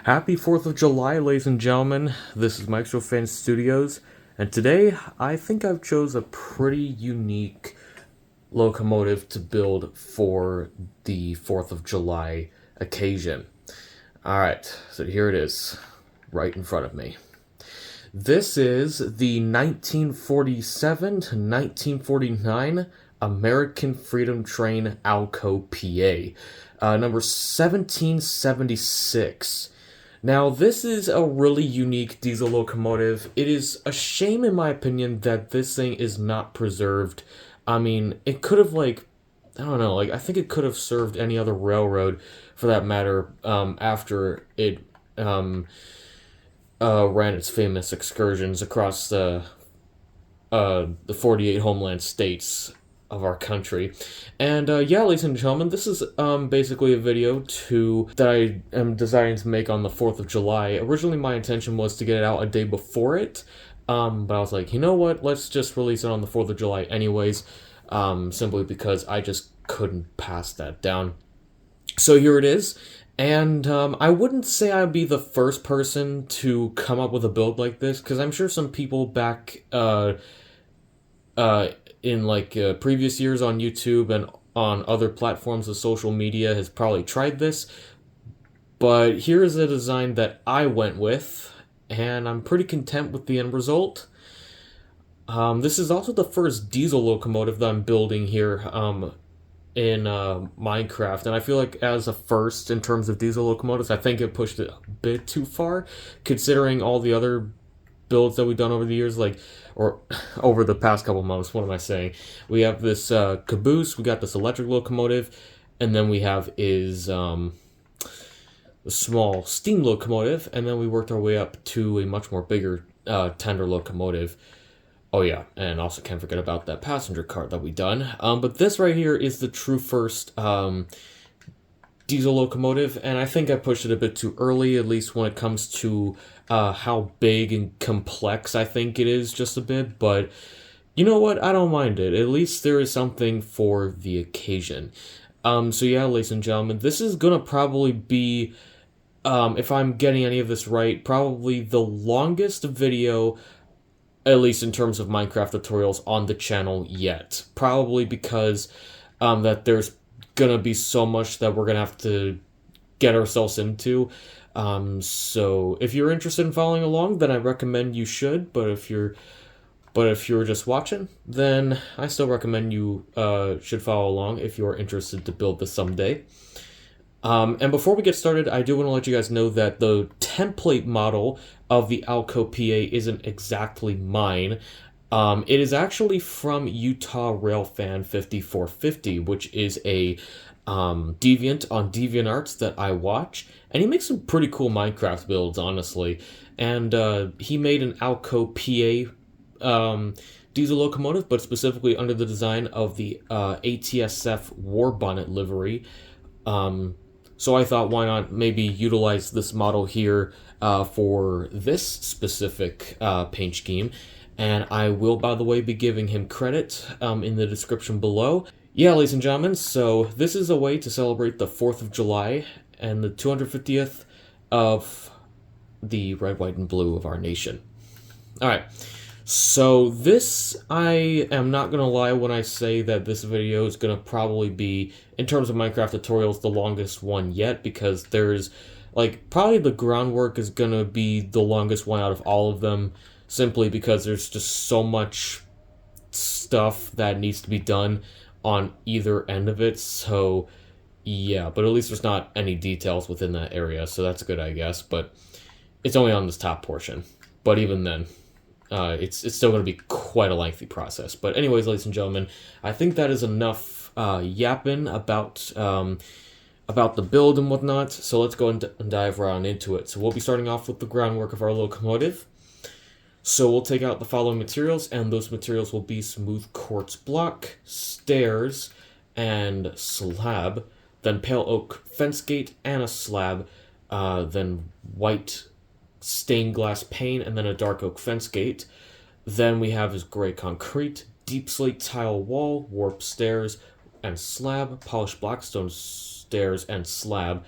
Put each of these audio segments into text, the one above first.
Happy 4th of July, ladies and gentlemen. This is Railfan Studios, and today I think I've chose a pretty unique locomotive to build for the 4th of July occasion. Alright, so here it is, right in front of me. This is the 1947 to 1949 American Freedom Train ALCO PA, number 1776. Now, this is a really unique diesel locomotive. It is a shame, in my opinion, that this thing is not preserved. I mean, it could have, I don't know, I think it could have served any other railroad, for that matter, after it ran its famous excursions across the 48 homeland states of our country. And yeah, ladies and gentlemen, this is basically a video that I am deciding to make on the 4th of July. Originally, my intention was to get it out a day before it, but I was like, you know what, let's just release it on the 4th of July anyways, simply because I just couldn't pass that down. So here it is, and I wouldn't say I'd be the first person to come up with a build like this, because I'm sure some people back in previous years on YouTube and on other platforms of social media has probably tried this, but here's a design that I went with, and I'm pretty content with the end result. This is also the first diesel locomotive that I'm building here in Minecraft, and I feel like as a first in terms of diesel locomotives, I think it pushed it a bit too far, considering all the other builds that we've done over the years, or over the past couple months. What am I saying? We have this caboose, we got this electric locomotive, and then we have a small steam locomotive, and then we worked our way up to a much more bigger tender locomotive. Oh yeah, and also can't forget about that passenger car that we done. But this right here is the true first diesel locomotive, and I think I pushed it a bit too early, at least when it comes to how big and complex I think it is, just a bit, but you know what, I don't mind it. At least there is something for the occasion. So yeah, ladies and gentlemen, this is gonna probably be, if I'm getting any of this right, probably the longest video, at least in terms of Minecraft tutorials, on the channel yet. Probably because that there's gonna be so much that we're gonna have to get ourselves into. So if you're interested in following along, then I recommend you should. But if you're just watching, then I still recommend you should follow along if you're interested to build this someday. And before we get started, I do want to let you guys know that the template model of the ALCO PA isn't exactly mine. It is actually from Utah Railfan 5450, which is a deviant on DeviantArt that I watch, and he makes some pretty cool Minecraft builds, honestly. And he made an ALCO PA diesel locomotive, but specifically under the design of the ATSF war bonnet livery. So I thought, why not maybe utilize this model here for this specific paint scheme. And I will, by the way, be giving him credit in the description below. Yeah, ladies and gentlemen, so this is a way to celebrate the 4th of July and the 250th of the red, white, and blue of our nation. Alright, so this, I am not going to lie when I say that this video is going to probably be, in terms of Minecraft tutorials, the longest one yet, because there's, probably the groundwork is going to be the longest one out of all of them, simply because there's just so much stuff that needs to be done on either end of it. So yeah, but at least there's not any details within that area, so that's good, I guess. But it's only on this top portion, but even then it's still going to be quite a lengthy process. But anyways, ladies and gentlemen, I think that is enough yapping about the build and whatnot, so let's go and dive right on into it. So we'll be starting off with the groundwork of our locomotive. So we'll take out the following materials, and those materials will be smooth quartz block, stairs, and slab, then pale oak fence gate and a slab, then white stained glass pane, and then a dark oak fence gate. Then we have his gray concrete, deep slate tile wall, warp stairs and slab, polished blackstone stairs and slab,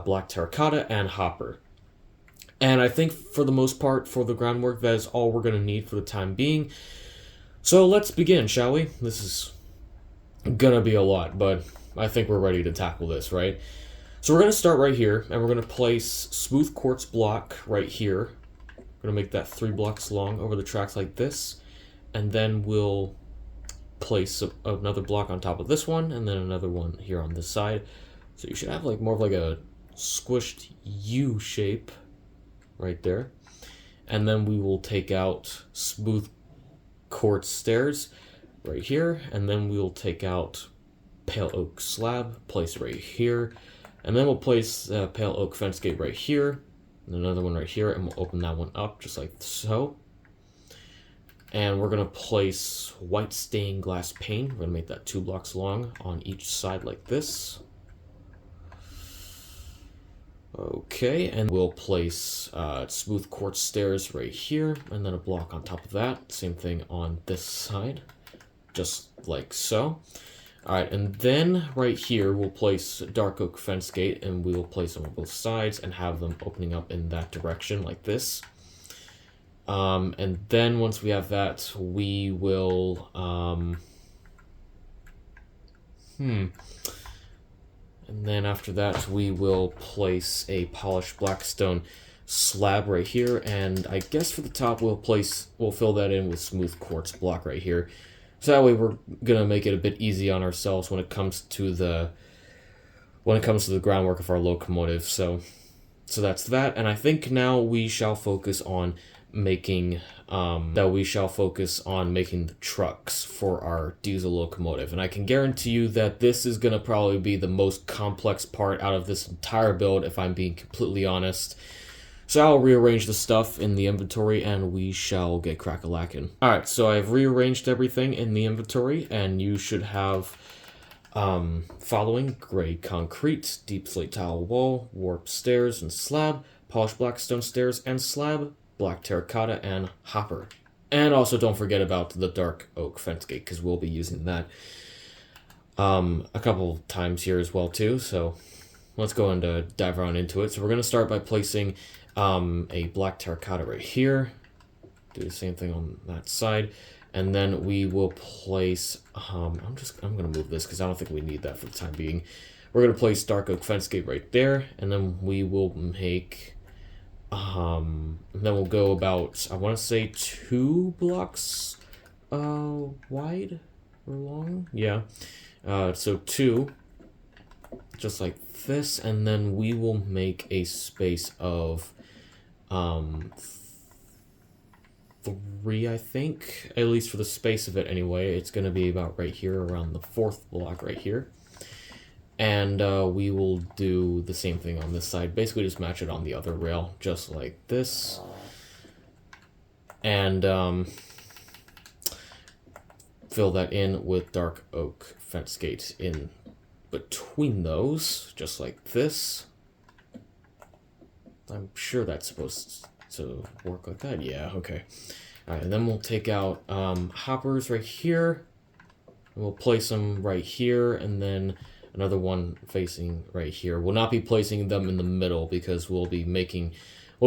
black terracotta, and hopper. And I think for the most part, for the groundwork, that is all we're going to need for the time being. So let's begin, shall we? This is going to be a lot, but I think we're ready to tackle this, right? So we're going to start right here, and we're going to place smooth quartz block right here. We're going to make that 3 blocks long over the tracks like this. And then we'll place another block on top of this one, and then another one here on this side. So you should have like more of like a squished U shape right there. And then we will take out smooth quartz stairs right here, and then we will take out pale oak slab, place it right here, and then we'll place pale oak fence gate right here, and another one right here, and we'll open that one up just like so. And we're gonna place white stained glass pane. We're gonna make that 2 blocks long on each side like this. Okay, and we'll place smooth quartz stairs right here, and then a block on top of that. Same thing on this side, just like so. Alright, and then right here we'll place dark oak fence gate, and we will place them on both sides and have them opening up in that direction like this. And then once we have that, we will and then after that, we will place a polished blackstone slab right here, and I guess for the top we'll fill that in with smooth quartz block right here. So that way we're gonna make it a bit easy on ourselves when it comes to the groundwork of our locomotive. So that's that, and I think now we shall focus on making the trucks for our diesel locomotive. And I can guarantee you that this is going to probably be the most complex part out of this entire build, if I'm being completely honest. So I'll rearrange the stuff in the inventory and we shall get crack-a-lackin'. Alright, so I've rearranged everything in the inventory, and you should have following: gray concrete, deep slate tile wall, warped stairs and slab, polished blackstone stairs and slab, black terracotta, and hopper. And also don't forget about the dark oak fence gate, because we'll be using that a couple times here as well too. So let's go and dive on into it. So we're going to start by placing a black terracotta right here. Do the same thing on that side. And then we will place, I'm going to move this because I don't think we need that for the time being. We're going to place dark oak fence gate right there, and then we will make, and then we'll go about, I want to say 2 blocks wide or long. Yeah. So 2, just like this, and then we will make a space of 3, I think, at least for the space of it anyway. It's going to be about right here around the 4th block right here. And we will do the same thing on this side. Basically just match it on the other rail, just like this. And fill that in with dark oak fence gate in between those, just like this. I'm sure that's supposed to work like that. Yeah, okay. Alright, and then we'll take out hoppers right here. And we'll place them right here, and then another one facing right here. We'll not be placing them in the middle because we'll be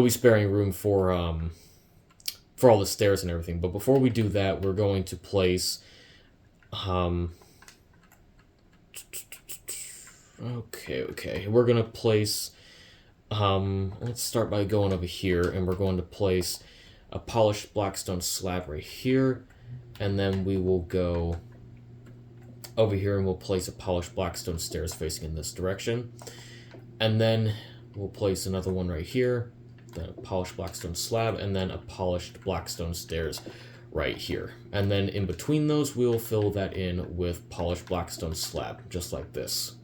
sparing room for all the stairs and everything. But before we do that, we're going to place okay. We're gonna place let's start by going over here, and we're going to place a polished blackstone slab right here, and then we will go over here and we'll place a polished blackstone stairs facing in this direction, and then we'll place another one right here, then a polished blackstone slab, and then a polished blackstone stairs right here, and then in between those we'll fill that in with polished blackstone slab, just like this.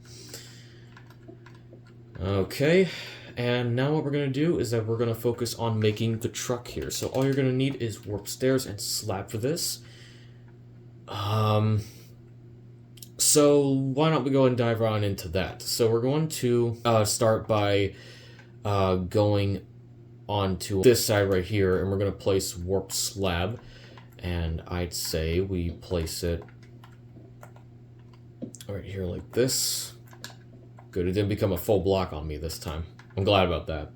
Okay, and now what we're going to do is that we're going to focus on making the truck here. So all you're going to need is warp stairs and slab for this. So why don't we go and dive on into that? So we're going to start by going onto this side right here, and we're going to place warp slab. And I'd say we place it right here like this. Good, it didn't become a full block on me this time. I'm glad about that.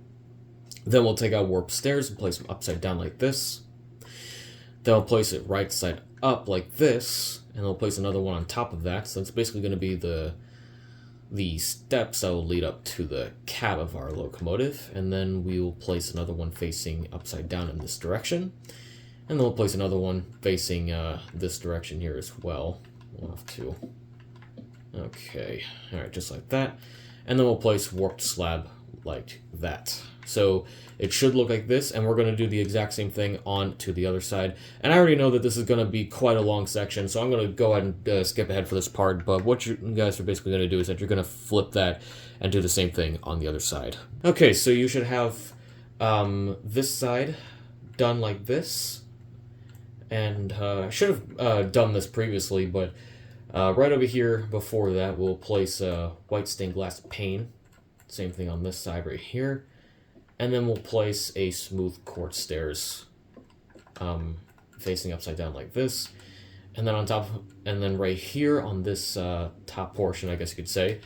Then we'll take out warp stairs and place them upside down like this. Then we'll place it right side up like this, and we'll place another one on top of that. So it's basically going to be the steps that will lead up to the cab of our locomotive, and then we will place another one facing upside down in this direction, and then we'll place another one facing this direction here as well. We'll have to. Okay, all right, just like that, and then we'll place warped slab like that. So it should look like this, and we're going to do the exact same thing on to the other side. And I already know that this is going to be quite a long section, so I'm going to go ahead and skip ahead for this part. But what you guys are basically going to do is that you're going to flip that and do the same thing on the other side. Okay, so you should have this side done like this. And I should have done this previously, but right over here before that, we'll place a white stained glass pane. Same thing on this side right here. And then we'll place a smooth quartz stairs facing upside down like this. And then on top, and then right here on this top portion, I guess you could say,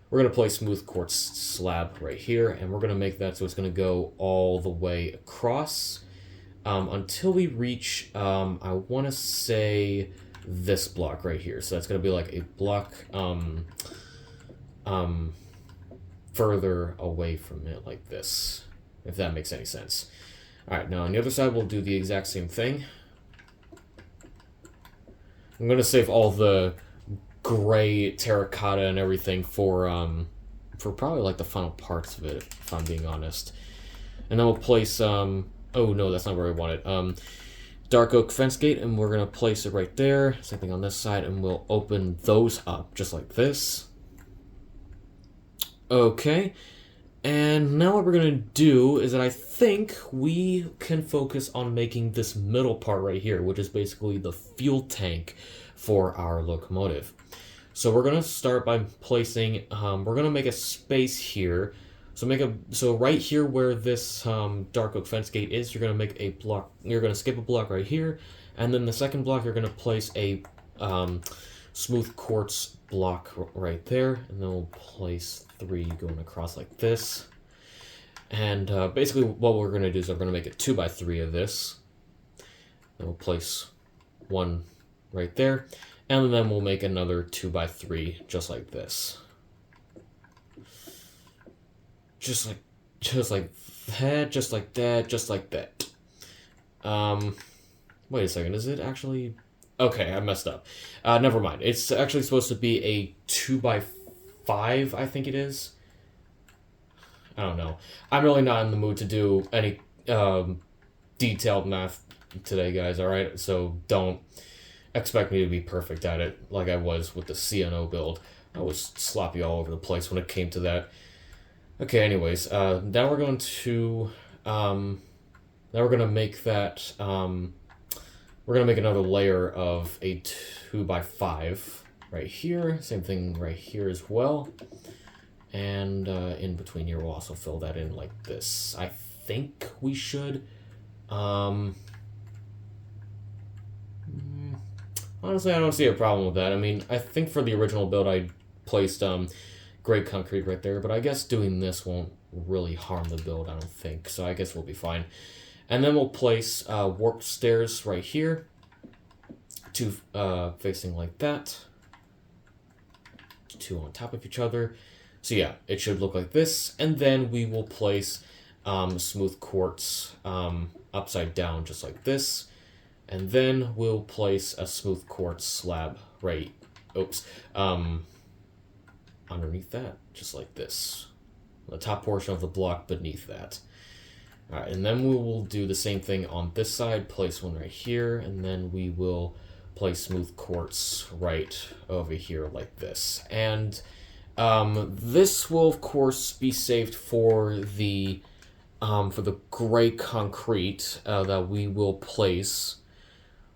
we're going to place smooth quartz slab right here. And we're going to make that so it's going to go all the way across until we reach, I want to say, this block right here. So that's going to be like a block further away from it like this, if that makes any sense. Alright, now on the other side we'll do the exact same thing. I'm going to save all the gray terracotta and everything for probably like the final parts of it, if I'm being honest. And then we'll place, oh no, that's not where I want it. Dark oak fence gate, and we're going to place it right there. Same thing on this side, and we'll open those up just like this. Okay, and now what we're going to do is that I think we can focus on making this middle part right here, which is basically the fuel tank for our locomotive. So we're going to start by placing, we're going to make a space here. So right here where this dark oak fence gate is, you're going to make a block, you're going to skip a block right here, and then the second block you're going to place a smooth quartz block right there, and then we'll place 3 going across like this. And basically what we're going to do is we're going to make a 2x3 of this. Then we'll place 1 right there, and then we'll make another 2x3 just like this. Just like that, just like that, just like that. Wait a second, is it actually... Okay, I messed up. Never mind. It's actually supposed to be a 2x5, I think it is. I don't know. I'm really not in the mood to do any detailed math today, guys, alright? So don't expect me to be perfect at it like I was with the CNO build. I was sloppy all over the place when it came to that. Okay, anyways, now we're going to make that, we're going to make another layer of a 2x5 right here. Same thing right here as well. And in between here, we'll also fill that in like this. I think we should. Honestly, I don't see a problem with that. I mean, I think for the original build, I placed gray concrete right there, but I guess doing this won't really harm the build, I don't think. So I guess we'll be fine. And then we'll place warped stairs right here, 2 facing like that, 2 on top of each other. So yeah, it should look like this. And then we will place smooth quartz upside down just like this. And then we'll place a smooth quartz slab right, underneath that, just like this. The top portion of the block beneath that. Alright, and then we will do the same thing on this side, place one right here, and then we will place smooth quartz right over here like this. And this will of course be saved for the gray concrete that we will place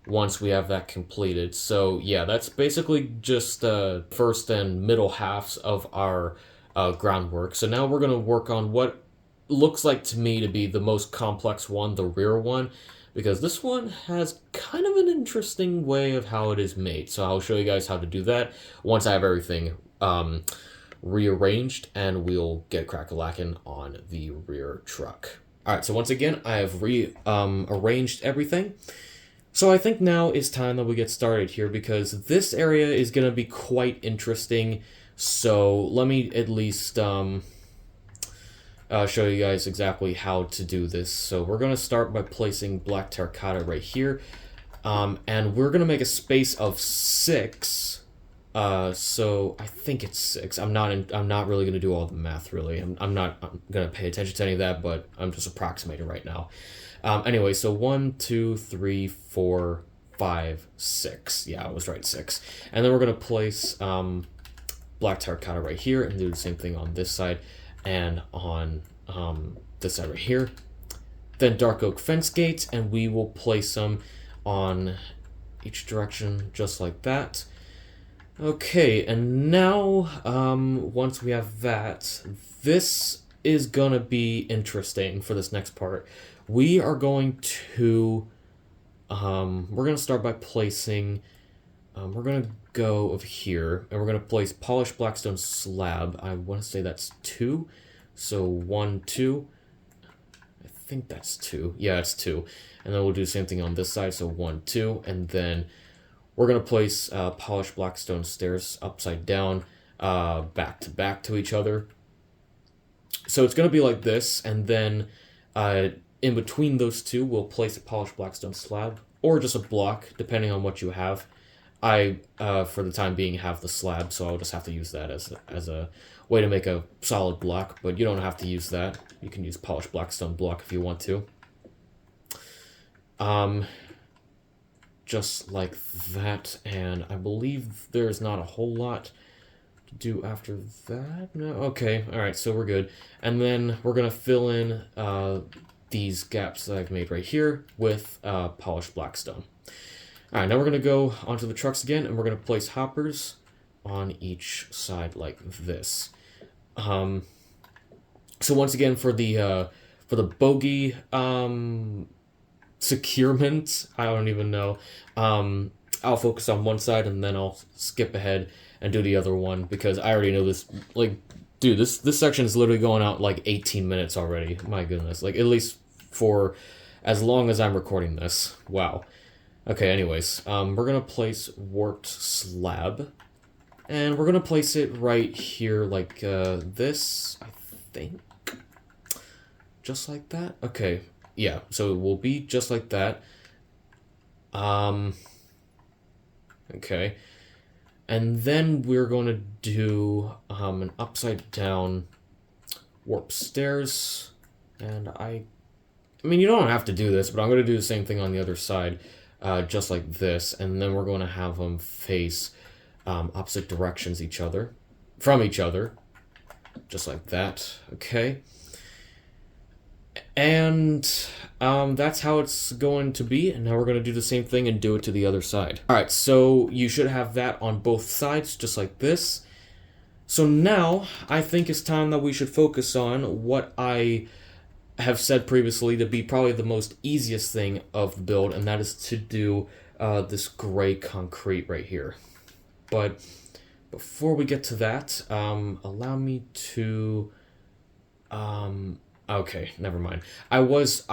once we have that completed. So yeah, that's basically just the first and middle halves of our groundwork. So now we're going to work on what looks like to me to be the most complex one, the rear one, because this one has kind of an interesting way of how it is made. So I'll show you guys how to do that once I have everything rearranged, and we'll get crack-a-lackin' on the rear truck. Alright, so once again, I have arranged everything. So I think now is time that we get started here, because this area is going to be quite interesting. So let me at least show you guys exactly how to do this. So we're going to start by placing black terracotta right here. And we're going to make a space of 6. So I think it's 6. I'm not really going to do all the math, really. I'm not going to pay attention to any of that, but I'm just approximating right now. Anyway, so 1, 2, 3, 4, 5, 6. Yeah, I was right, 6. And then we're going to place black terracotta right here and do the same thing on this side and on this side right here. Then dark oak fence gates, and we will place them on each direction just like that. Okay, and now once we have that, this is gonna be interesting for this next part. We are going to we're gonna start by placing we're gonna go over here and we're gonna place polished blackstone slab. I want to say that's 2, so 1, 2. I think that's 2. Yeah, it's 2. And then we'll do the same thing on this side, so 1, 2, and then we're going to place polished blackstone stairs upside down, back to back to each other. So it's going to be like this, and then in between those two, we'll place a polished blackstone slab, or just a block, depending on what you have. I, for the time being, have the slab, so I'll just have to use that as a way to make a solid block, but you don't have to use that. You can use polished blackstone block if you want to. Just like that, and I believe there's not a whole lot to do after that. No? Okay, alright, so we're good. And then we're going to fill in these gaps that I've made right here with polished blackstone. Alright, now we're going to go onto the trucks again, and we're going to place hoppers on each side like this. So once again, for the bogie securement, I don't even know, I'll focus on one side and then I'll skip ahead and do the other one, because I already know this. Like, dude, this section is literally going out like 18 minutes already. My goodness, like at least for as long as I'm recording this. Wow. Okay, anyways, we're gonna place warped slab, and we're gonna place it right here like this, I think. Just like that? Okay, yeah, so it will be just like that. Okay. And then we're going to do an upside down warp stairs. And I mean, you don't have to do this, but I'm going to do the same thing on the other side, just like this. And then we're going to have them face opposite directions from each other, just like that. Okay. And that's how it's going to be, and now we're going to do the same thing and do it to the other side. Alright, so you should have that on both sides, just like this. So now, I think it's time that we should focus on what I have said previously to be probably the most easiest thing of the build, and that is to do this gray concrete right here. But before we get to that, allow me to... Okay, never mind. I was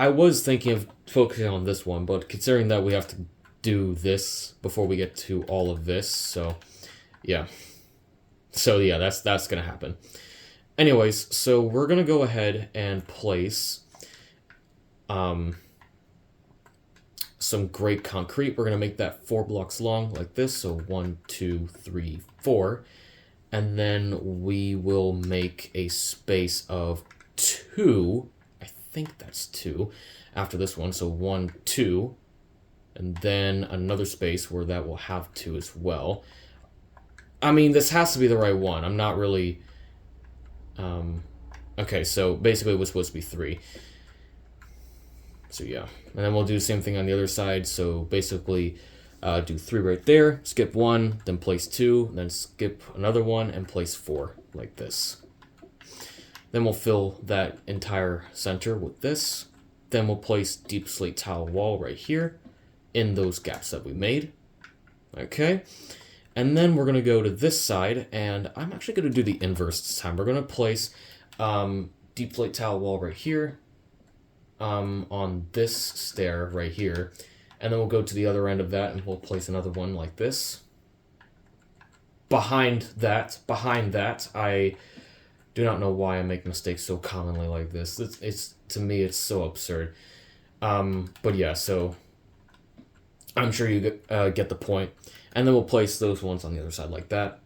thinking of focusing on this one, but considering that we have to do this before we get to all of this, so yeah. So yeah, that's gonna happen. Anyways, so we're gonna go ahead and place some gray concrete. We're gonna make that 4 blocks long like this, so 1, 2, 3, 4. And then we will make a space of 2, I think that's 2, after this one, so 1, 2, and then another space where that will have 2 as well. I mean, this has to be the right one. I'm not really... Okay, so basically it was supposed to be 3. So yeah, and then we'll do the same thing on the other side, so basically do 3 right there, skip 1, then place 2, then skip another one, and place 4, like this. Then we'll fill that entire center with this. Then we'll place deep slate tile wall right here in those gaps that we made. Okay. And then we're going to go to this side, and I'm actually going to do the inverse this time. We're going to place deep slate tile wall right here. on this stair right here, and then we'll go to the other end of that and we'll place another one like this. Behind that, I do not know why I make mistakes so commonly like this. It's to me, it's so absurd. But yeah, so I'm sure you get the point. And then we'll place those ones on the other side like that.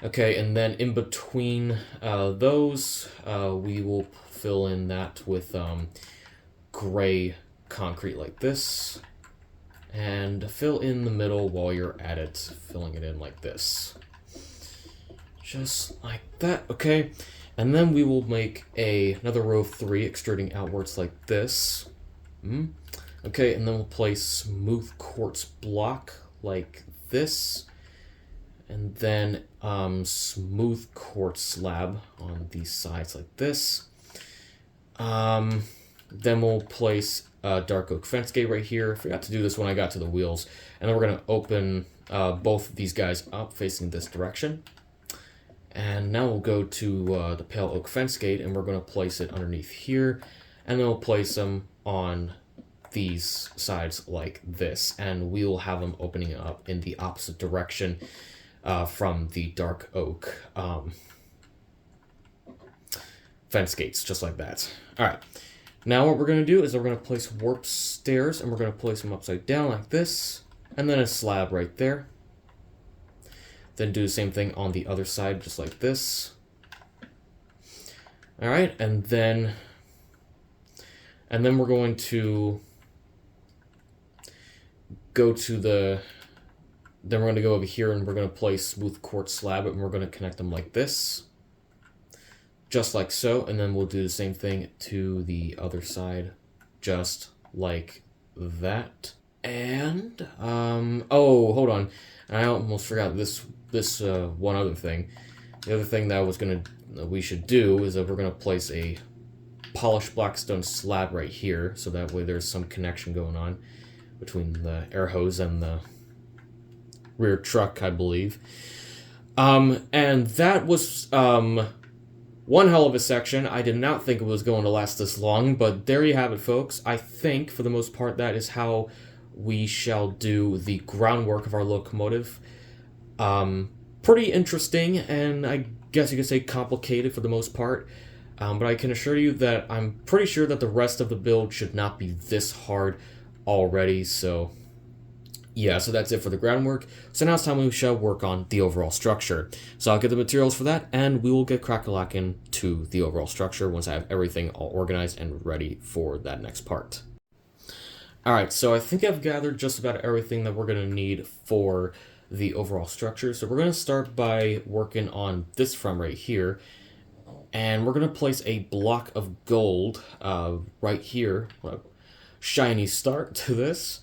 Okay, and then in between those, we will fill in that with gray concrete like this. And fill in the middle while you're at it, filling it in like this. Just like that, okay? And then we will make another row of 3 extruding outwards like this. Okay, and then we'll place smooth quartz block like this. And then smooth quartz slab on these sides like this. Then we'll place dark oak fence gate right here. Forgot to do this when I got to the wheels. And then we're going to open both of these guys up facing this direction. And now we'll go to the pale oak fence gate, and we're going to place it underneath here. And then we'll place them on these sides like this. And we will have them opening up in the opposite direction from the dark oak fence gates, just like that. All right. Now what we're going to do is we're going to place warp stairs, and we're going to place them upside down like this, and then a slab right there. Then do the same thing on the other side, just like this. All right, and then we're going to go to then we're going to go over here, and we're going to place smooth quartz slab, and we're going to connect them like this. Just like so, and then we'll do the same thing to the other side, just like that. And, oh, hold on. I almost forgot this one other thing. The other thing that we should do is that we're gonna place a polished blackstone slab right here, so that way there's some connection going on between the air hose and the rear truck, I believe. And that was, one hell of a section. I did not think it was going to last this long, but there you have it, folks. I think, for the most part, that is how we shall do the groundwork of our locomotive. Pretty interesting, and I guess you could say complicated for the most part. But I can assure you that I'm pretty sure that the rest of the build should not be this hard already, so yeah, so that's it for the groundwork. So now it's time we shall work on the overall structure. So I'll get the materials for that, and we will get crack-a-lackin' to the overall structure once I have everything all organized and ready for that next part. Alright, so I think I've gathered just about everything that we're going to need for the overall structure. So we're going to start by working on this front right here. And we're going to place a block of gold right here. What a shiny start to this.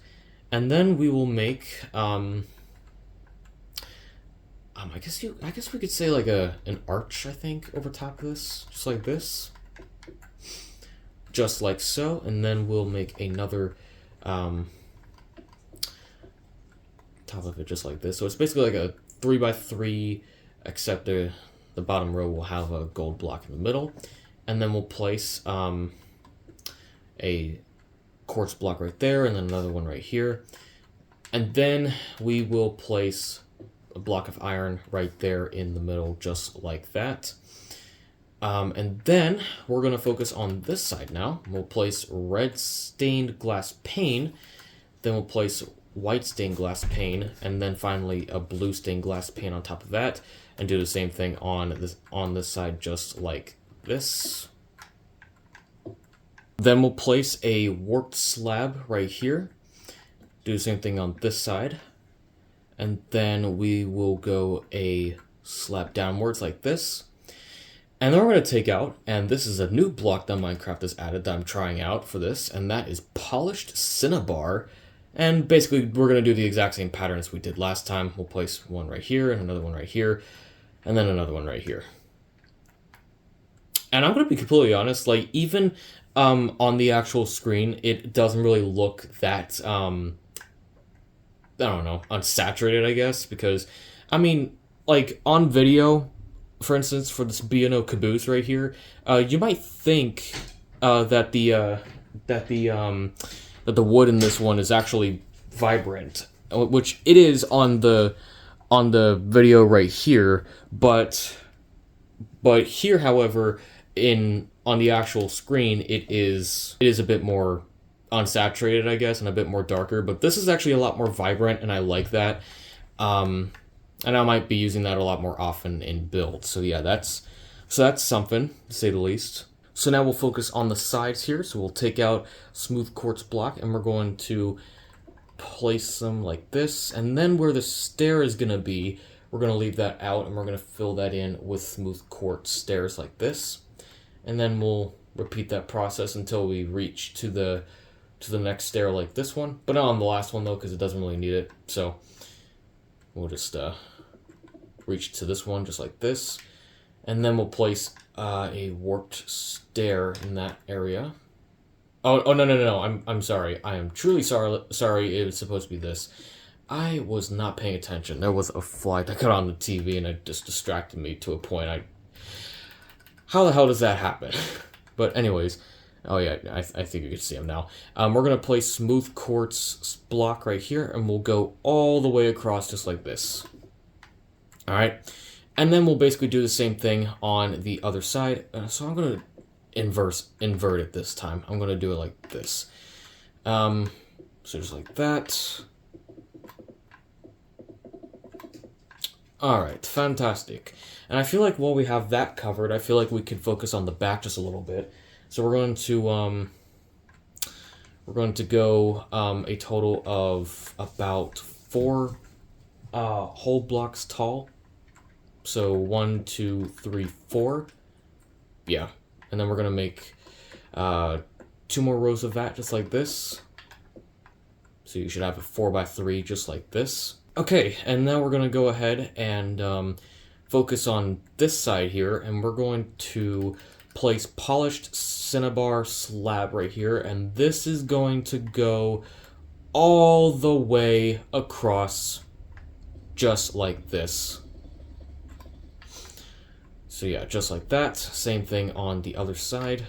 And then we will make, I guess we could say like an arch, I think, over top of this, just like this, just like so. And then we'll make another top of it, just like this. So it's basically like a 3x3, except the bottom row will have a gold block in the middle, and then we'll place a quartz block right there, and then another one right here. And then we will place a block of iron right there in the middle, just like that. And then we're going to focus on this side now. We'll place red stained glass pane, then we'll place white stained glass pane, and then finally a blue stained glass pane on top of that, and do the same thing on this side, just like this. Then we'll place a warped slab right here. Do the same thing on this side. And then we will go a slab downwards like this. And then we're going to take out, and this is a new block that Minecraft has added that I'm trying out for this, and that is polished cinnabar. And basically we're going to do the exact same pattern as we did last time. We'll place one right here, and another one right here, and then another one right here. And I'm going to be completely honest, like, even on the actual screen, it doesn't really look that, I don't know, unsaturated, I guess, because, I mean, like, on video, for instance, for this B&O caboose right here, you might think that the that the wood in this one is actually vibrant, which it is on the video right here, but here, however, on the actual screen, it is a bit more unsaturated, I guess, and a bit more darker. But this is actually a lot more vibrant, and I like that. And I might be using that a lot more often in builds. So yeah, that's something, to say the least. So now we'll focus on the sides here. So we'll take out smooth quartz block, and we're going to place them like this. And then where the stair is going to be, we're going to leave that out, and we're going to fill that in with smooth quartz stairs like this. And then we'll repeat that process until we reach to the next stair like this one. But not on the last one, though, because it doesn't really need it. So we'll just reach to this one just like this. And then we'll place a warped stair in that area. Oh no! I'm sorry. I am truly sorry. It was supposed to be this. I was not paying attention. There was a fly that got on the TV, and it just distracted me to a point. How the hell does that happen? But anyways, oh yeah, I think you can see them now. We're gonna place smooth quartz block right here, and we'll go all the way across just like this. All right. And then we'll basically do the same thing on the other side. So I'm going to invert it this time. I'm going to do it like this. So just like that. All right, fantastic. And I feel like while we have that covered, I feel like we could focus on the back just a little bit. So we're going to go a total of about 4 whole blocks tall. So 1, 2, 3, 4. Yeah. And then we're going to make 2 more rows of that just like this. So you should have a 4x3 just like this. Okay, and now we're going to go ahead and focus on this side here. And we're going to place polished cinnabar slab right here. And this is going to go all the way across just like this. So yeah, just like that. Same thing on the other side.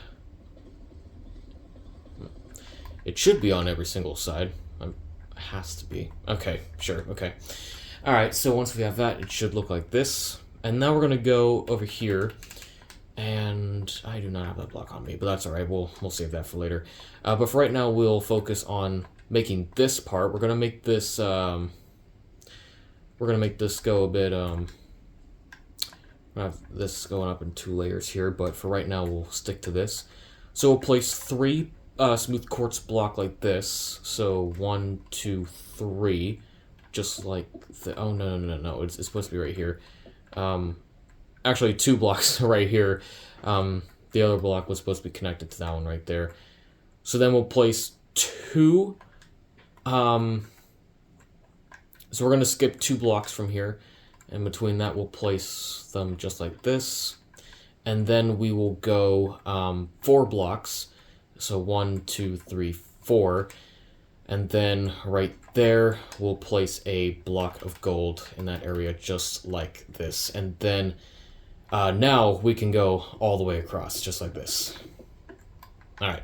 It should be on every single side. It has to be. Okay, sure, okay. Alright, so once we have that, it should look like this. And now we're going to go over here. And I do not have that block on me, but that's alright. We'll save that for later. But for right now, we'll focus on making this part. We're going to make this... we're going to make this go a bit... I have this going up in 2 layers here, but for right now we'll stick to this. So we'll place 3 smooth quartz block like this. So 1, 2, 3, just like oh no! It's supposed to be right here. Actually 2 blocks right here. The other block was supposed to be connected to that one right there. So then we'll place 2. So we're gonna skip 2 blocks from here. And between that, we'll place them just like this. And then we will go 4 blocks. So 1, 2, 3, 4. And then right there, we'll place a block of gold in that area just like this. And then now we can go all the way across just like this. All right.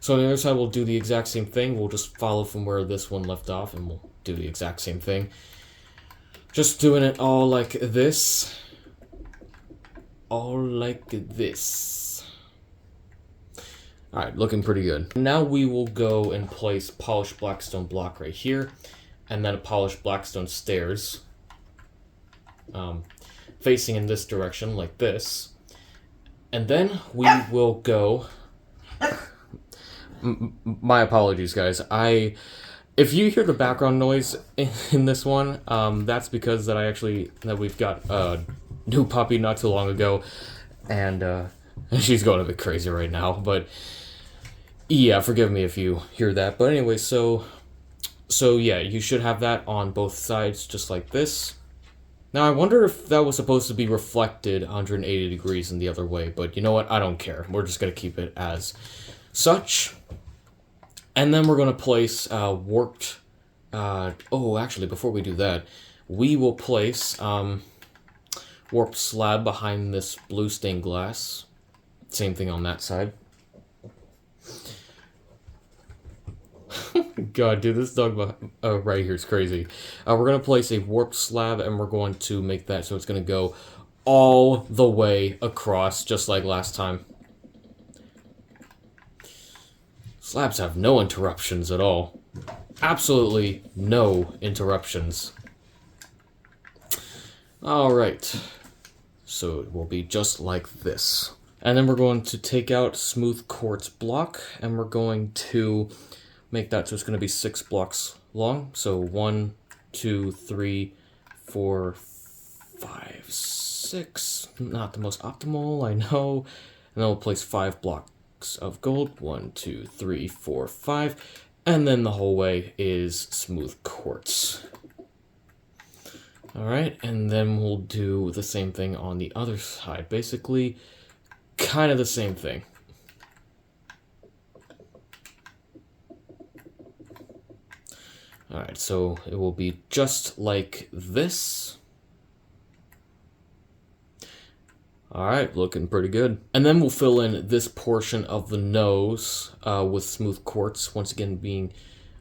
So on the other side, we'll do the exact same thing. We'll just follow from where this one left off, and we'll do the exact same thing. Just doing it all like this. All like this. Alright, looking pretty good. Now we will go and place polished blackstone block right here. And then a polished blackstone stairs. Facing in this direction like this. And then we will go... My apologies, guys. If you hear the background noise in this one, that's because that we've got a new puppy not too long ago, and she's going a bit crazy right now. But yeah, forgive me if you hear that. But anyway, so yeah, you should have that on both sides, just like this. Now I wonder if that was supposed to be reflected 180 degrees in the other way, but you know what? I don't care. We're just gonna keep it as such. And then we're going to place warped... actually, before we do that, we will place warped slab behind this blue stained glass. Same thing on that side. God, dude, this dog right here is crazy. We're going to place a warped slab, and we're going to make that so it's going to go all the way across, just like last time. Slabs have no interruptions at all. Absolutely no interruptions. Alright. So it will be just like this. And then we're going to take out smooth quartz block, and we're going to make that so it's going to be 6 blocks long. So 1, 2, 3, 4, 5, 6. Not the most optimal, I know. And then we'll place 5 blocks of gold. 1, 2, 3, 4, 5. And then the whole way is smooth quartz. Alright, and then we'll do the same thing on the other side. Basically, kind of the same thing. Alright, so it will be just like this. Alright, looking pretty good. And then we'll fill in this portion of the nose with smooth quartz, once again being,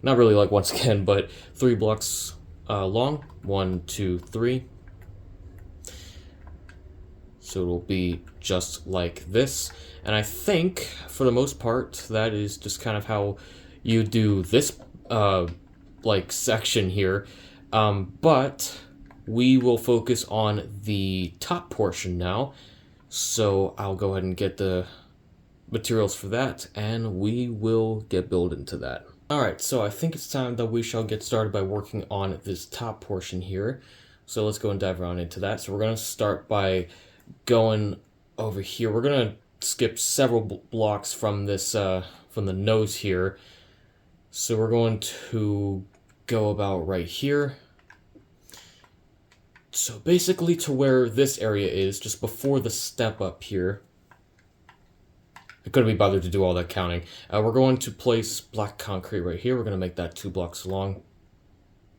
not really like once again, but 3 blocks long. 1, 2, 3. So it'll be just like this. And I think, for the most part, that is just kind of how you do this like section here. But we will focus on the top portion now. So I'll go ahead and get the materials for that, and we will get building to that. Alright, so I think it's time that we shall get started by working on this top portion here. So let's go and dive around into that. So we're going to start by going over here. We're going to skip several blocks from this, from the nose here. So we're going to go about right here. So basically to where this area is, just before the step up here. I couldn't be bothered to do all that counting. We're going to place black concrete right here. We're going to make that 2 blocks long,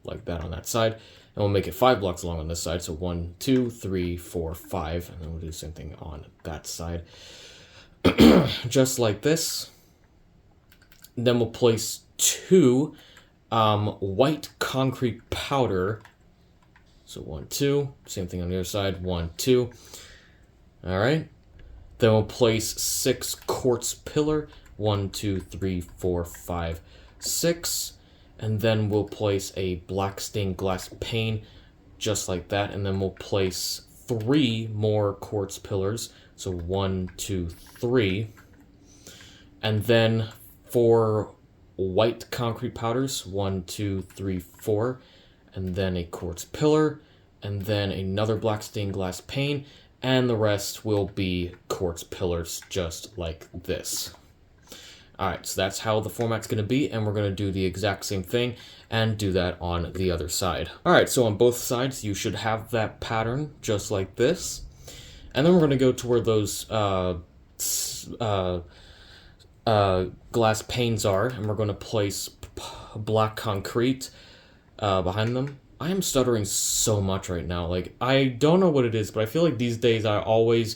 like that on that side. And we'll make it 5 blocks long on this side. So 1, 2, 3, 4, 5. And then we'll do the same thing on that side. Just like this. And then we'll place 2 white concrete powder. So 1, 2. Same thing on the other side. 1, 2. Alright. Then we'll place 6 quartz pillar. 1, 2, 3, 4, 5, 6. And then we'll place a black stained glass pane, just like that. And then we'll place 3 more quartz pillars. So 1, 2, 3. And then 4 white concrete powders. 1, 2, 3, 4. And then a quartz pillar. And then another black stained glass pane. And the rest will be quartz pillars, just like this. Alright, so that's how the format's going to be, and we're going to do the exact same thing and do that on the other side. Alright, so on both sides, you should have that pattern just like this. And then we're going to go to where those glass panes are, and we're going to place black concrete behind them. I am stuttering so much right now. Like, I don't know what it is, but I feel like these days I always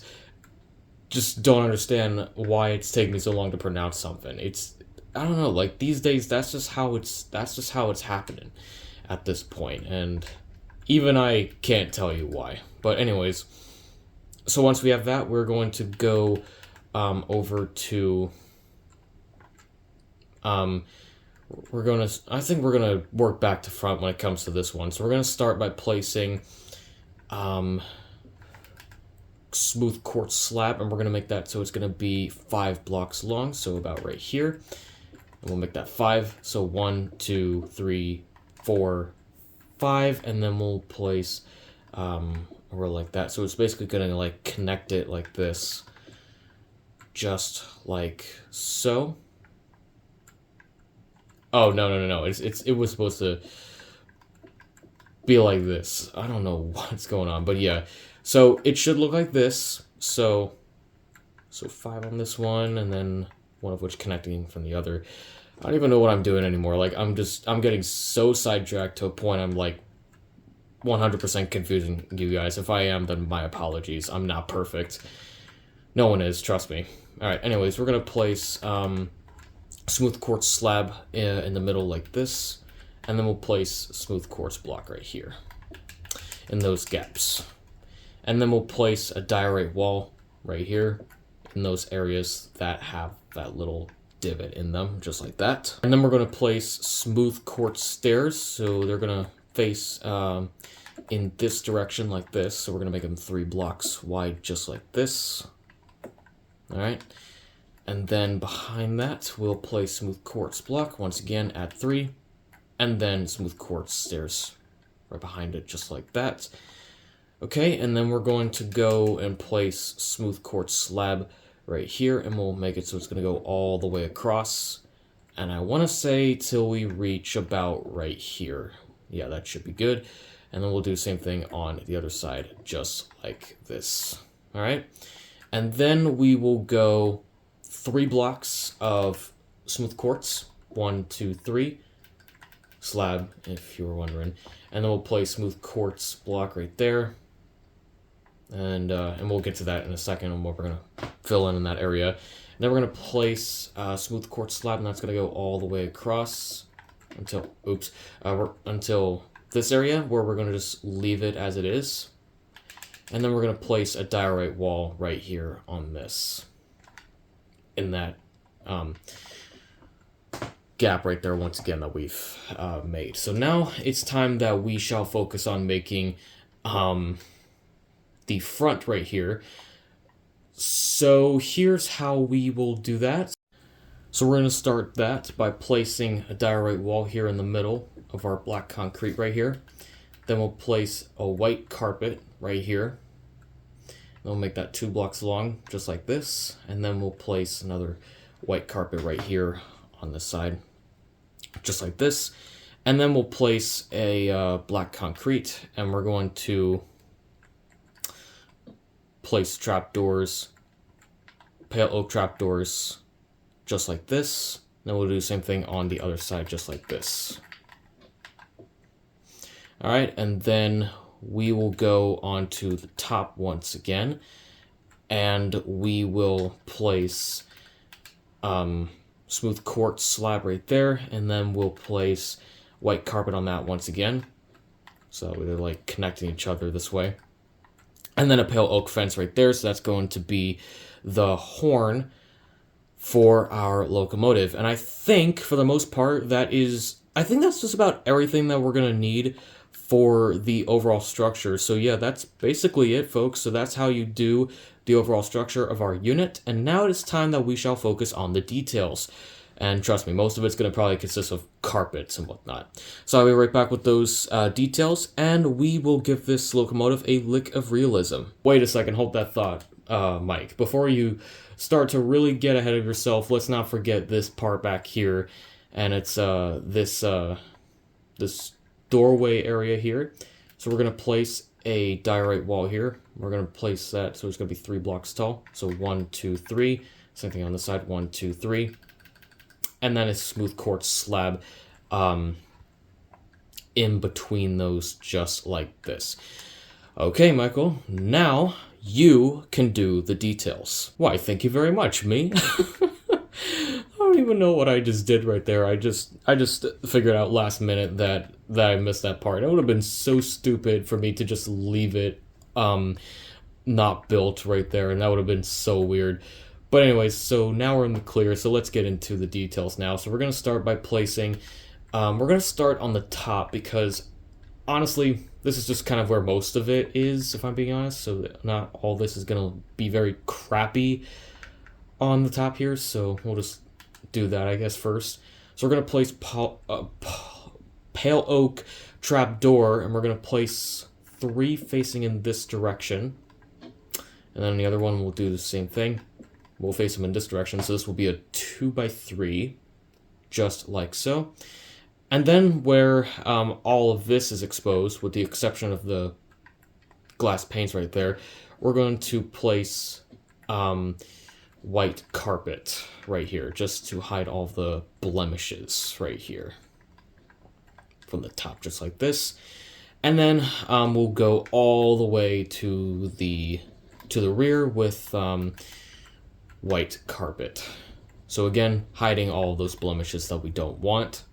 just don't understand why it's taking me so long to pronounce something. I don't know, like these days that's just how it's happening at this point, and even I can't tell you why. But anyways, so once we have that, we're going to go over to I think we're gonna work back to front when it comes to this one. So we're gonna start by placing smooth quartz slab, and we're gonna make that so it's gonna be 5 blocks long, so about right here. And we'll make that 5. So 1, 2, 3, 4, 5, and then we'll place over like that. So it's basically gonna like connect it like this, just like so. Oh, no. It was supposed to be like this. I don't know what's going on, but yeah. So it should look like this. So 5 on this one, and then one of which connecting from the other. I don't even know what I'm doing anymore. Like, I'm getting so sidetracked to a point I'm like 100% confusing you guys. If I am, then my apologies. I'm not perfect. No one is, trust me. Alright, anyways, we're gonna place smooth quartz slab in the middle like this, and then we'll place smooth quartz block right here in those gaps. And then we'll place a diorite wall right here in those areas that have that little divot in them, just like that. And then we're going to place smooth quartz stairs, so they're going to face in this direction like this. So we're going to make them 3 blocks wide, just like this. All right. And then behind that, we'll place smooth quartz block, once again at 3, and then smooth quartz stairs right behind it, just like that. Okay, and then we're going to go and place smooth quartz slab right here, and we'll make it so it's going to go all the way across. And I want to say till we reach about right here. Yeah, that should be good. And then we'll do the same thing on the other side, just like this. All right, and then we will go 3 blocks of smooth quartz, 1, 2, 3, slab, if you were wondering. And then we'll place smooth quartz block right there. And we'll get to that in a second, and what we're going to fill in that area. And then we're going to place smooth quartz slab, and that's going to go all the way across until, until this area, where we're going to just leave it as it is. And then we're going to place a diorite wall right here on this, in that gap right there, once again, that we've made. So now it's time that we shall focus on making the front right here. So here's how we will do that. So we're going to start that by placing a diorite wall here in the middle of our black concrete right here. Then we'll place a white carpet right here. We'll make that 2 blocks long, just like this. And then we'll place another white carpet right here on this side, just like this. And then we'll place a black concrete, and we're going to place trapdoors, pale oak trapdoors, just like this. Then we'll do the same thing on the other side, just like this. All right, and then we will go onto the top once again, and we will place smooth quartz slab right there, and then we'll place white carpet on that once again. So they're like connecting each other this way. And then a pale oak fence right there, so that's going to be the horn for our locomotive. And I think, for the most part, I think that's just about everything that we're going to need for the overall structure. So yeah, that's basically it, folks. So that's how you do the overall structure of our unit. And now it is time that we shall focus on the details. And trust me, most of it's going to probably consist of carpets and whatnot. So I'll be right back with those details, and we will give this locomotive a lick of realism. Wait a second, hold that thought, Mike. Before you start to really get ahead of yourself, let's not forget this part back here. And it's this doorway area here. So we're going to place a diorite wall here. We're going to place that so it's going to be 3 blocks tall. So 1, 2, 3. Same thing on the side, 1, 2, 3. And then a smooth quartz slab in between those, just like this. Okay, Michael, now you can do the details. Why, thank you very much, me. I don't even know what I just did right there. I just figured out last minute that I missed that part. It would have been so stupid for me to just leave it not built right there, and that would have been so weird. But anyways, so now we're in the clear, so let's get into the details now. So we're going to start by placing, we're going to start on the top, because honestly, this is just kind of where most of it is, if I'm being honest. So not all this is going to be very crappy on the top here, so we'll just do that, I guess, first. So we're going to place pale oak trapdoor, and we're going to place 3 facing in this direction. And then the other one, we'll do the same thing. We'll face them in this direction, so this will be a 2x3, just like so. And then where all of this is exposed, with the exception of the glass panes right there, we're going to place white carpet right here, just to hide all the blemishes right here from the top, just like this. And then we'll go all the way to the rear with white carpet. So again, hiding all of those blemishes that we don't want.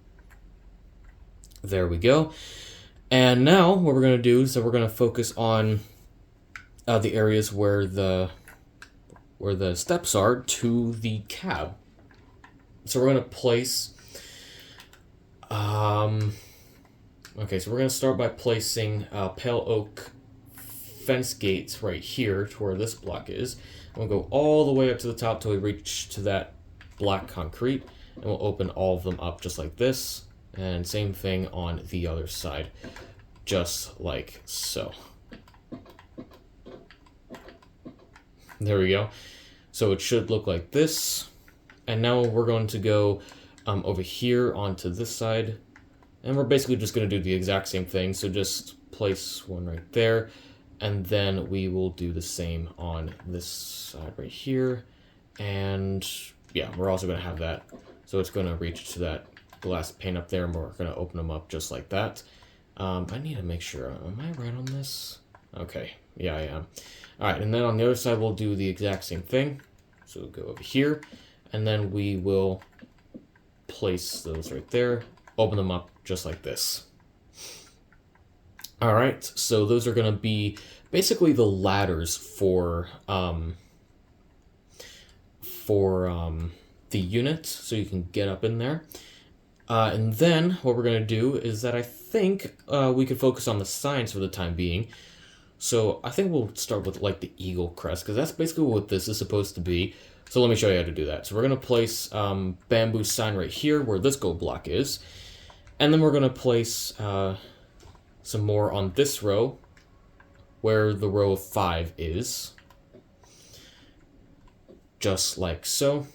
There we go. And now what we're going to do is that we're going to focus on the areas where the steps are to the cab. So we're going to place... okay, so we're going to start by placing pale oak fence gates right here to where this block is. We'll go all the way up to the top till we reach to that black concrete, and we'll open all of them up just like this, and same thing on the other side, just like so. There we go. So it should look like this, and now we're going to go over here onto this side, and we're basically just going to do the exact same thing. So just place one right there, and then we will do the same on this side right here. And yeah, we're also going to have that. So it's going to reach to that glass pane up there, and we're going to open them up just like that. I need to make sure, am I right on this? Okay, yeah, I am. All right, and then on the other side, we'll do the exact same thing. So we'll go over here, and then we will place those right there, open them up just like this. All right, so those are going to be basically the ladders for the unit, so you can get up in there. And then what we're going to do is that I think we could focus on the signs for the time being. So I think we'll start with like the eagle crest, because that's basically what this is supposed to be. So let me show you how to do that. So we're going to place bamboo sign right here where this gold block is. And then we're going to place some more on this row where the row of 5 is. Just like so.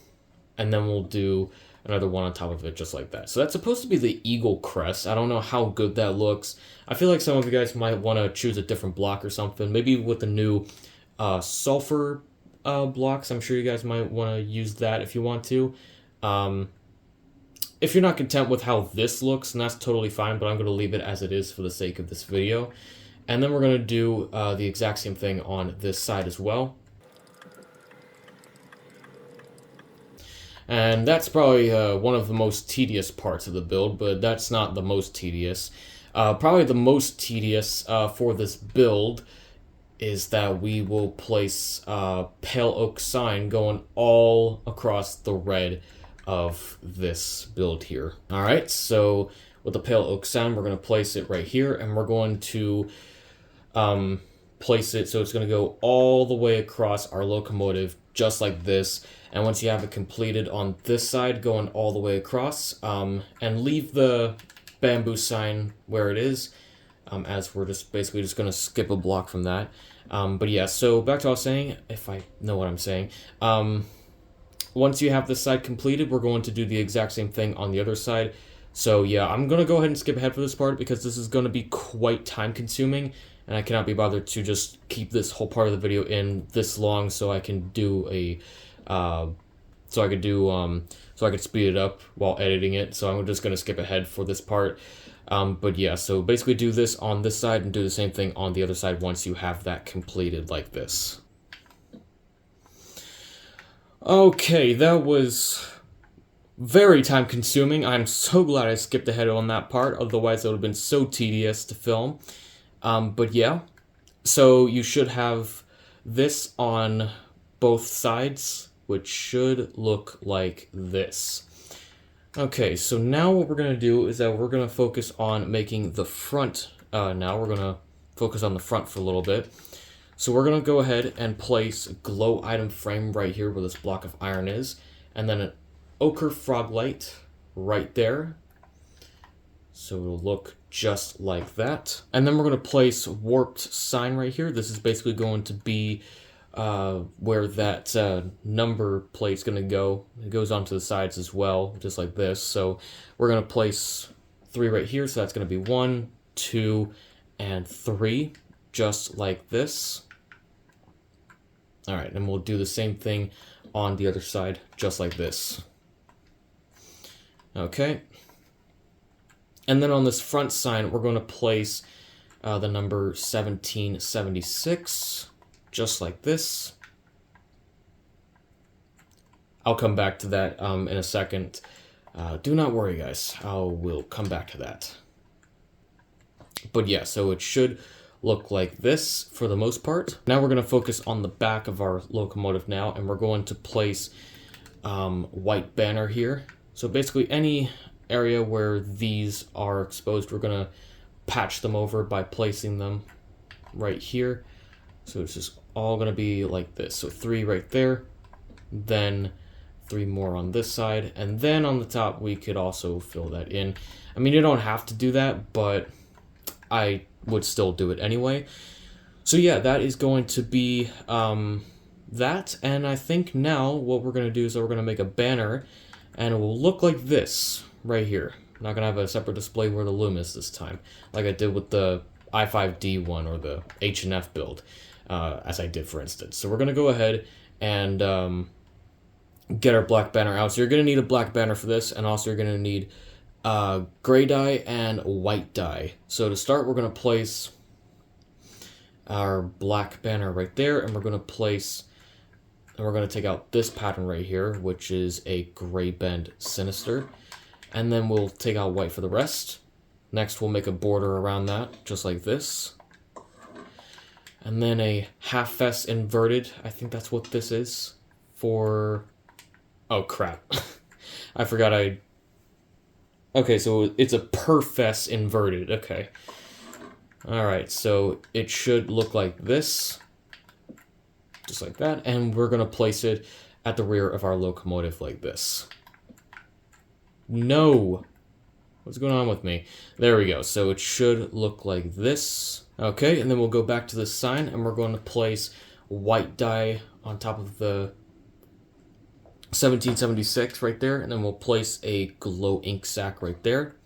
And then we'll do another one on top of it just like that. So that's supposed to be the eagle crest. I don't know how good that looks. I feel like some of you guys might want to choose a different block or something. Maybe with the new sulfur blocks, I'm sure you guys might want to use that if you want to. If you're not content with how this looks, and that's totally fine, but I'm going to leave it as it is for the sake of this video. And then we're going to do the exact same thing on this side as well. And that's probably one of the most tedious parts of the build, but that's not the most tedious. Probably the most tedious for this build is that we will place pale oak sign going all across the red of this build here. Alright, so with the pale oak sign, we're going to place it right here, and we're going to place it so it's going to go all the way across our locomotive just like this. And once you have it completed on this side, going all the way across, and leave the bamboo sign where it is, as we're just basically just going to skip a block from that. But yeah, so back to what I was saying, if I know what I'm saying. Once you have this side completed, we're going to do the exact same thing on the other side. So yeah, I'm going to go ahead and skip ahead for this part because this is going to be quite time consuming, and I cannot be bothered to just keep this whole part of the video in this long so I can do a... so I could speed it up while editing it. So I'm just going to skip ahead for this part. But yeah, so basically do this on this side and do the same thing on the other side once you have that completed like this. Okay, that was very time consuming. I'm so glad I skipped ahead on that part, otherwise it would have been so tedious to film. But yeah, so you should have this on both sides, which should look like this. Okay, so now what we're going to do is that we're going to focus on making the front. Now we're going to focus on the front for a little bit. So we're going to go ahead and place a glow item frame right here where this block of iron is, and then an ochre frog light right there. So it'll look just like that. And then we're going to place warped sign right here. This is basically going to be where that number plate's going to go. It goes onto the sides as well, just like this. So we're going to place 3 right here. So that's going to be 1, 2, and 3, just like this. All right, and we'll do the same thing on the other side, just like this. Okay. And then on this front sign, we're going to place the number 1776, just like this. I'll come back to that in a second. Do not worry, guys. We'll come back to that. But yeah, so it should look like this for the most part. Now we're going to focus on the back of our locomotive now, and we're going to place white banner here. So basically any area where these are exposed, we're going to patch them over by placing them right here. So it's just all going to be like this. So 3 right there, then 3 more on this side, and then on the top we could also fill that in. I mean, you don't have to do that, but I would still do it anyway. So yeah, that is going to be that, and I think now what we're going to do is we're going to make a banner, and it will look like this right here. I'm not going to have a separate display where the loom is this time, like I did with the i5D one or the H&F build, as I did for instance. So we're going to go ahead and get our black banner out. So you're going to need a black banner for this, and also you're going to need gray dye and white dye. So to start, we're going to place our black banner right there, and we're going to take out this pattern right here, which is a gray bend sinister, and then we'll take out white for the rest. Next, we'll make a border around that, just like this, and then a half S inverted. I think that's what this is for. Oh crap, I forgot okay, so it's a perfess inverted. Okay. Alright, so it should look like this. Just like that. And we're going to place it at the rear of our locomotive like this. No! What's going on with me? There we go. So it should look like this. Okay, and then we'll go back to the sign, and we're going to place white dye on top of the 1776 right there, and then we'll place a glow ink sac right there.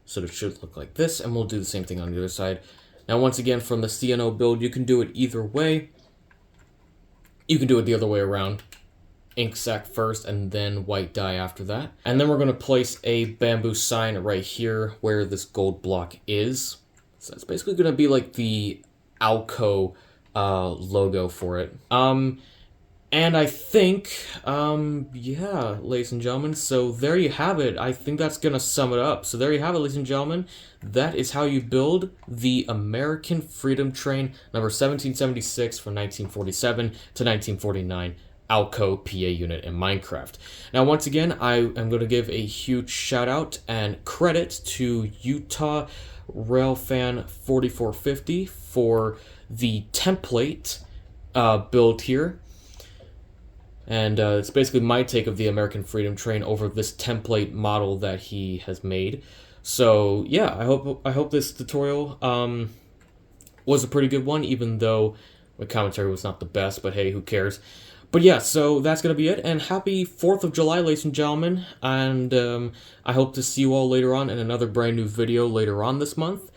So it should look like this, and we'll do the same thing on the other side. Now once again, from the CNO build, you can do it either way. You can do it the other way around. Ink sac first and then white dye after that. And then we're going to place a bamboo sign right here where this gold block is. So it's basically going to be like the ALCO logo for it. And I think, yeah, ladies and gentlemen, so there you have it. I think that's going to sum it up. So there you have it, ladies and gentlemen. That is how you build the American Freedom Train number 1776 from 1947 to 1949 ALCO PA unit in Minecraft. Now, once again, I am going to give a huge shout out and credit to Utah Railfan 4450 for the template build here. And it's basically my take of the American Freedom Train over this template model that he has made. So yeah, I hope this tutorial was a pretty good one, even though my commentary was not the best, but hey, who cares? But yeah, so that's going to be it, and happy 4th of July, ladies and gentlemen, and I hope to see you all later on in another brand new video later on this month.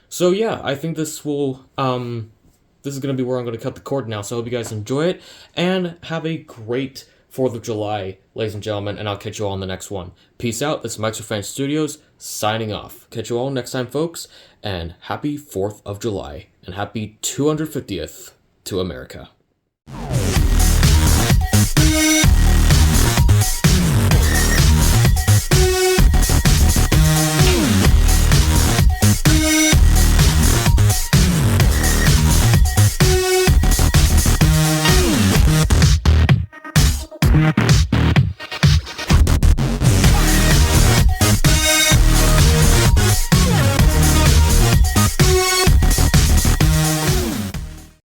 So yeah, I think this will, this is going to be where I'm going to cut the cord now, so I hope you guys enjoy it, and have a great 4th of July, ladies and gentlemen, and I'll catch you all in the next one. Peace out, this is Railfan Studios, signing off. Catch you all next time, folks, and happy 4th of July, and happy 250th to America.